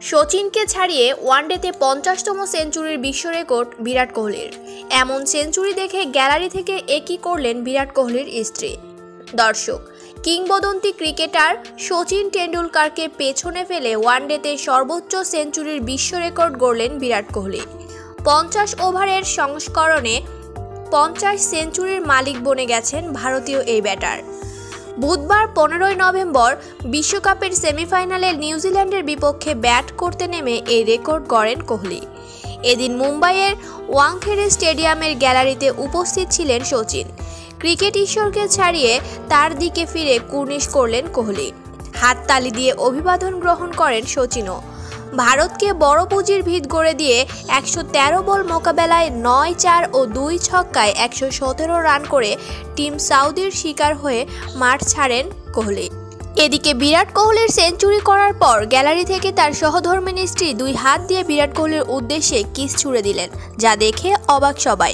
সচিনকে ছাড়িয়ে ওয়ানডেতে 50তম সেঞ্চুরির বিশ্ব রেকর্ড বিরাট কোহলির। এমন সেঞ্চুরি দেখে গ্যালারি থেকে একই করলেন বিরাট কোহলির স্ত্রী। দর্শক, কিংবদন্তি ক্রিকেটার সচিন টেন্ডুলকারকে পেছনে ফেলে ওয়ানডেতে সর্বোচ্চ সেঞ্চুরির বিশ্ব রেকর্ড গড়লেন বিরাট কোহলি। 50 ওভারের সংস্করণে 50 সেঞ্চুরির মালিক বনে গেছেন ভারতীয় এই ব্যাটার। বুধবার 15 নভেম্বর বিশ্বকাপের সেমিফাইনালে নিউজিল্যান্ডের বিপক্ষে ব্যাট করতে নেমে এই রেকর্ড গড়েন কোহলি। এদিন মুম্বাইয়ের ওয়াংখেড়ে স্টেডিয়ামের গ্যালারিতে উপস্থিত ছিলেন সচিন। ক্রিকেট ঈশ্বরকে ছাড়িয়ে তার দিকে ফিরে কুর্নিশ করলেন কোহলি। হাততালি দিয়ে অভিবাদন গ্রহণ করেন সচিনও। ভারতকে বড় পুঁজির ভিত গড়ে দিয়ে 113 বল মোকাবেলায় 9-4 ও 2 ছক্কায় 117 রান করে টিম সাউদির শিকার হয়ে মাঠ ছাড়েন কোহলি। এদিকে বিরাট কোহলির সেঞ্চুরি করার পর গ্যালারি থেকে তার সহধর্মিণী স্ত্রী 2 হাত দিয়ে বিরাট কোহলির উদ্দেশ্যে কিস ছুড়ে দিলেন, যা দেখে অবাক সবাই।